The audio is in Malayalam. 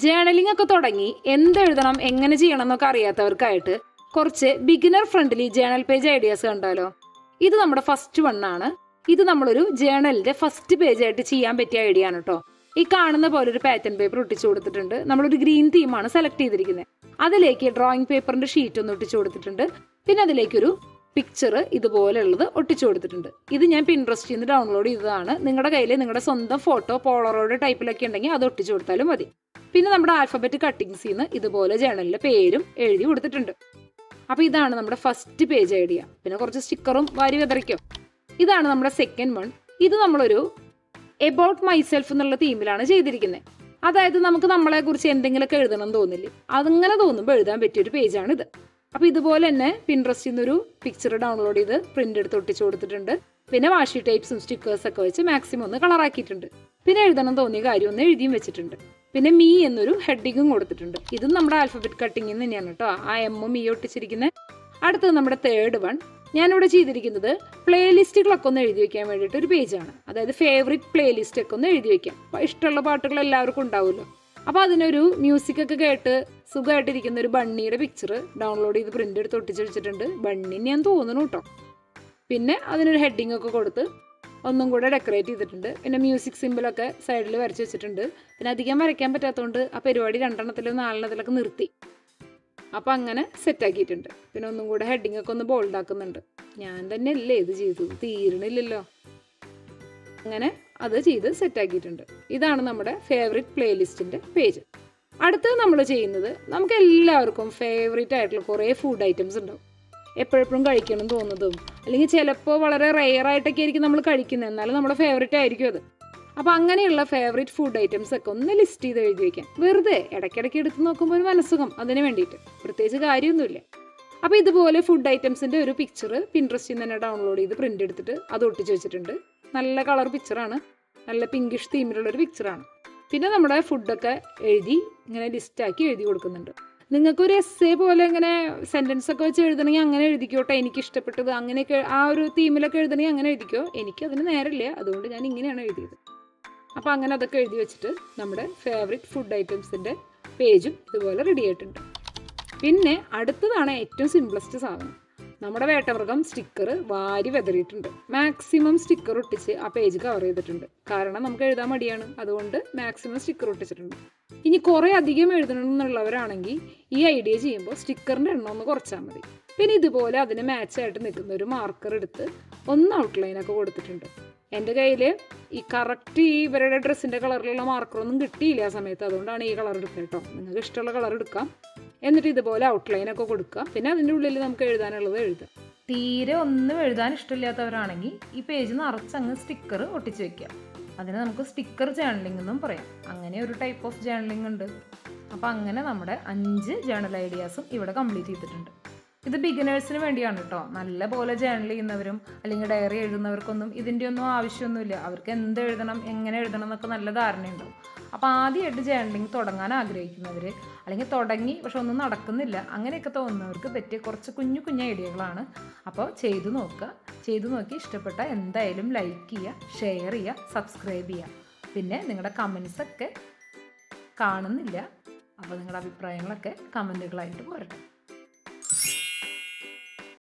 ജേണലിംഗ് ഒക്കെ തുടങ്ങി എന്തെഴുതണം എങ്ങനെ ചെയ്യണം എന്നൊക്കെ അറിയാത്തവർക്കായിട്ട് കുറച്ച് beginner friendly journal page ideas കണ്ടാലോ. ഇത് നമ്മുടെ ഫസ്റ്റ് വണ്ണാണ്. ഇത് നമ്മളൊരു ജേണലിന്റെ ഫസ്റ്റ് പേജ് ആയിട്ട് ചെയ്യാൻ പറ്റിയ ഐഡിയ ആണ് കേട്ടോ. ഈ കാണുന്ന പോലെ ഒരു പാറ്റേൺ പേപ്പർ ഒട്ടിച്ചു കൊടുത്തിട്ടുണ്ട്. നമ്മളൊരു ഗ്രീൻ തീമാണ് സെലക്ട് ചെയ്തിരിക്കുന്നത്. അതിലേക്ക് ഡ്രോയിങ് പേപ്പറിന്റെ ഷീറ്റ് ഒന്ന് ഒട്ടിച്ചു കൊടുത്തിട്ടുണ്ട്. പിന്നെ അതിലേക്കൊരു പിക്ചർ ഇതുപോലെയുള്ളത് ഒട്ടിച്ചു കൊടുത്തിട്ടുണ്ട്. ഇത് ഞാൻ പിൻട്രസ്റ്റിൽ നിന്ന് ഡൗൺലോഡ് ചെയ്തതാണ്. നിങ്ങളുടെ കയ്യിൽ നിങ്ങളുടെ സ്വന്തം ഫോട്ടോ പോളറോയിഡ് ടൈപ്പിലൊക്കെ ഉണ്ടെങ്കിൽ അത് ഒട്ടിച്ചു കൊടുത്താലും മതി. പിന്നെ നമ്മുടെ ആൽഫബറ്റ് കട്ടിങ്സിൽ നിന്ന് ഇതുപോലെ ജേണലിന്റെ പേരും എഴുതി കൊടുത്തിട്ടുണ്ട്. അപ്പൊ ഇതാണ് നമ്മുടെ ഫസ്റ്റ് പേജ് ഐഡിയ. പിന്നെ കുറച്ച് സ്റ്റിക്കറും വാരി വിതറിക്കോ. ഇതാണ് നമ്മുടെ സെക്കൻഡ് വൺ. ഇത് നമ്മളൊരു എബൌട്ട് മൈസെൽഫ് എന്നുള്ള തീമിലാണ് ചെയ്തിരിക്കുന്നത്. അതായത് നമുക്ക് നമ്മളെ കുറിച്ച് എന്തെങ്കിലുമൊക്കെ എഴുതണം തോന്നില്ലേ, അതങ്ങനെ തോന്നുമ്പോൾ എഴുതാൻ പറ്റിയൊരു പേജാണിത്. അപ്പൊ ഇതുപോലെ തന്നെ പിൻട്രസ്റ്റിൽ നിന്നൊരു പിക്ചർ ഡൗൺലോഡ് ചെയ്ത് പ്രിന്റ് എടുത്ത് ഒട്ടിച്ചു കൊടുത്തിട്ടുണ്ട്. പിന്നെ വാഷി ടൈപ്സും സ്റ്റിക്കേഴ്സ് ഒക്കെ വെച്ച് മാക്സിമം ഒന്ന് കളറാക്കിയിട്ടുണ്ട്. പിന്നെ എഴുതണം തോന്നിയ കാര്യം ഒന്ന് എഴുതിയും വെച്ചിട്ടുണ്ട്. പിന്നെ മീ എന്നൊരു ഹെഡിങ്ങും കൊടുത്തിട്ടുണ്ട്. ഇതും നമ്മുടെ ആൽഫബറ്റ് കട്ടിങ്ങിൽ തന്നെയാണ് കേട്ടോ, ആ എമ്മും മീ ഒട്ടിച്ചിരിക്കുന്നത്. അടുത്തത് നമ്മുടെ തേർഡ് വൺ. ഞാനിവിടെ ചെയ്തിരിക്കുന്നത് പ്ലേലിസ്റ്റുകളൊക്കെ ഒന്ന് എഴുതി വെക്കാൻ വേണ്ടിയിട്ട് ഒരു പേജാണ്. അതായത് ഫേവറേറ്റ് പ്ലേലിസ്റ്റ് ഒക്കെ ഒന്ന് എഴുതി വെക്കാം. അപ്പോൾ ഇഷ്ടമുള്ള പാട്ടുകൾ എല്ലാവർക്കും ഉണ്ടാവുമല്ലോ. അപ്പോൾ അതിനൊരു മ്യൂസിക് ഒക്കെ കേട്ട് സുഖമായിട്ടിരിക്കുന്ന ഒരു ബണ്ണിയുടെ പിക്ചർ ഡൗൺലോഡ് ചെയ്ത് പ്രിന്റ് എടുത്ത് ഒട്ടിച്ച് വെച്ചിട്ടുണ്ട്. ബണ്ണി ഞാൻ തോന്നുന്നു കേട്ടോ. പിന്നെ അതിനൊരു ഹെഡിങ് ഒക്കെ കൊടുത്ത് ഒന്നും കൂടെ ഡെക്കറേറ്റ് ചെയ്തിട്ടുണ്ട്. പിന്നെ മ്യൂസിക് സിമ്പിളൊക്കെ സൈഡിൽ വരച്ച് വെച്ചിട്ടുണ്ട്. പിന്നെ അധികം വരയ്ക്കാൻ പറ്റാത്തതുകൊണ്ട് ആ പരിപാടി 2 4 നിർത്തി. അപ്പം അങ്ങനെ സെറ്റാക്കിയിട്ടുണ്ട്. പിന്നെ ഒന്നും കൂടെ ഹെഡിങ് ഒക്കെ ഒന്ന് ബോൾഡ് ആക്കുന്നുണ്ട്. ഞാൻ തന്നെ അല്ലേ ഇത് ചെയ്തു, തീരണില്ലല്ലോ. അങ്ങനെ അത് ചെയ്ത് സെറ്റാക്കിയിട്ടുണ്ട്. ഇതാണ് നമ്മുടെ ഫേവറേറ്റ് പ്ലേലിസ്റ്റിൻ്റെ പേജ്. അടുത്തത് നമ്മൾ ചെയ്യുന്നത്, നമുക്ക് എല്ലാവർക്കും ഫേവറേറ്റ് ആയിട്ടുള്ള കുറേ ഫുഡ് ഐറ്റംസ് ഉണ്ടാവും. എപ്പോഴെപ്പോഴും കഴിക്കണം തോന്നുന്നതും, അല്ലെങ്കിൽ ചിലപ്പോൾ വളരെ റെയർ ആയിട്ടൊക്കെ ആയിരിക്കും നമ്മൾ കഴിക്കുന്നത്, എന്നാലും നമ്മുടെ ഫേവറേറ്റ് ആയിരിക്കും അത്. അപ്പോൾ അങ്ങനെയുള്ള ഫേവറേറ്റ് ഫുഡ് ഐറ്റംസ് ഒക്കെ ഒന്ന് ലിസ്റ്റ് ചെയ്ത് എഴുതി വയ്ക്കാം. വെറുതെ ഇടയ്ക്കിടയ്ക്ക് എടുത്ത് നോക്കുമ്പോൾ ഒരു മനസ്സുഖം, അതിന് വേണ്ടിയിട്ട്. പ്രത്യേകിച്ച് കാര്യമൊന്നുമില്ല. അപ്പോൾ ഇതുപോലെ ഫുഡ് ഐറ്റംസിൻ്റെ ഒരു പിക്ചർ പിൻട്രസ്റ്റിൽ തന്നെ ഡൗൺലോഡ് ചെയ്ത് പ്രിന്റ് എടുത്തിട്ട് അത് ഒട്ടിച്ച് വെച്ചിട്ടുണ്ട്. നല്ല കളർ പിക്ചറാണ്, നല്ല പിങ്കിഷ് തീമിലുള്ളൊരു പിക്ചറാണ്. പിന്നെ നമ്മുടെ ഫുഡൊക്കെ എഴുതി ഇങ്ങനെ ലിസ്റ്റാക്കി എഴുതി കൊടുക്കുന്നുണ്ട്. നിങ്ങൾക്കൊരു എസ്സേ പോലെ ഇങ്ങനെ സെൻറ്റൻസ് ഒക്കെ വെച്ച് എഴുതണമെങ്കിൽ അങ്ങനെ എഴുതിക്കോട്ടെ. എനിക്ക് ഇഷ്ടപ്പെട്ടത് അങ്ങനെയൊക്കെ ആ ഒരു തീമിലൊക്കെ എഴുതണമെങ്കിൽ അങ്ങനെ എഴുതിക്കോ. എനിക്കതിന് നേരമില്ല, അതുകൊണ്ട് ഞാൻ ഇങ്ങനെയാണ് എഴുതിയത്. അപ്പോൾ അങ്ങനെ അതൊക്കെ എഴുതി വെച്ചിട്ട് നമ്മുടെ ഫേവറേറ്റ് ഫുഡ് ഐറ്റംസിൻ്റെ പേജും ഇതുപോലെ റെഡി ആയിട്ടുണ്ട്. പിന്നെ അടുത്തതാണ് ഏറ്റവും സിംപ്ലസ്റ്റ് സാധനം. നമ്മുടെ വേട്ടമൃഗം സ്റ്റിക്കർ വാരി വെതറിയിട്ടുണ്ട്. മാക്സിമം സ്റ്റിക്കർ ഒട്ടിച്ച് ആ പേജ് കവർ ചെയ്തിട്ടുണ്ട്. കാരണം നമുക്ക് എഴുതാൻ മടിയാണ്, അതുകൊണ്ട് മാക്സിമം സ്റ്റിക്കർ ഒട്ടിച്ചിട്ടുണ്ട്. ഇനി കുറേ അധികം എഴുതണമെന്നുള്ളവരാണെങ്കിൽ ഈ ഐഡിയ ചെയ്യുമ്പോൾ സ്റ്റിക്കറിൻ്റെ എണ്ണം ഒന്ന് കുറച്ചാൽ മതി. പിന്നെ ഇതുപോലെ അതിന് മാച്ചായിട്ട് നിൽക്കുന്ന ഒരു മാർക്കർ എടുത്ത് ഒന്ന് ഔട്ട്ലൈനൊക്കെ കൊടുത്തിട്ടുണ്ട്. എൻ്റെ കയ്യിൽ ഈ കറക്റ്റ് ഈ ഇവരുടെ ഡ്രസ്സിൻ്റെ കളറിലുള്ള മാർക്കറൊന്നും കിട്ടിയില്ല ആ സമയത്ത്, അതുകൊണ്ടാണ് ഈ കളർ എടുക്കുന്നത് കേട്ടോ. നിങ്ങൾക്ക് ഇഷ്ടമുള്ള കളർ എടുക്കാം. എന്നിട്ട് ഇതുപോലെ ഔട്ട്ലൈനൊക്കെ കൊടുക്കുക. പിന്നെ അതിൻ്റെ ഉള്ളിൽ നമുക്ക് എഴുതാനുള്ളത് എഴുതാം. തീരെ ഒന്നും എഴുതാൻ ഇഷ്ടമില്ലാത്തവരാണെങ്കിൽ ഈ പേജ് നിറച്ചങ്ങ് സ്റ്റിക്കർ ഒട്ടിച്ച് വെക്കുക. അതിന് നമുക്ക് സ്റ്റിക്കർ ജേണലിംഗ് എന്നും പറയാം. അങ്ങനെ ഒരു ടൈപ്പ് ഓഫ് ജേണലിംഗ് ഉണ്ട്. അപ്പോൾ അങ്ങനെ നമ്മുടെ 5 ജേണൽ ഐഡിയാസും ഇവിടെ കംപ്ലീറ്റ് ചെയ്തിട്ടുണ്ട്. ഇത് ബിഗിനേഴ്സിന് വേണ്ടിയാണ് കേട്ടോ. നല്ല പോലെ ജേണൽ ചെയ്യുന്നവരും അല്ലെങ്കിൽ ഡയറി എഴുതുന്നവർക്കൊന്നും ഇതിൻ്റെ ഒന്നും ആവശ്യമൊന്നുമില്ല. അവർക്ക് എന്ത് എഴുതണം, എങ്ങനെ എഴുതണം എന്നൊക്കെ നല്ല ധാരണയുണ്ടാവും. അപ്പോൾ ആദ്യമായിട്ട് ജേണലിംഗ് തുടങ്ങാൻ ആഗ്രഹിക്കുന്നവർ, അല്ലെങ്കിൽ തുടങ്ങി പക്ഷെ ഒന്നും നടക്കുന്നില്ല, അങ്ങനെയൊക്കെ തോന്നുന്നവർക്ക് പറ്റിയ കുറച്ച് കുഞ്ഞു ഐഡിയകളാണ്. അപ്പോൾ ചെയ്തു നോക്കുക. ചെയ്തു നോക്കി ഇഷ്ടപ്പെട്ട എന്തായാലും ലൈക്ക് ചെയ്യുക, ഷെയർ ചെയ്യുക, സബ്സ്ക്രൈബ് ചെയ്യുക. പിന്നെ നിങ്ങളുടെ കമൻസൊക്കെ കാണുന്നില്ല, അപ്പോൾ നിങ്ങളുടെ അഭിപ്രായങ്ങളൊക്കെ കമൻറ്റുകളായിട്ട് വരട്ടെ.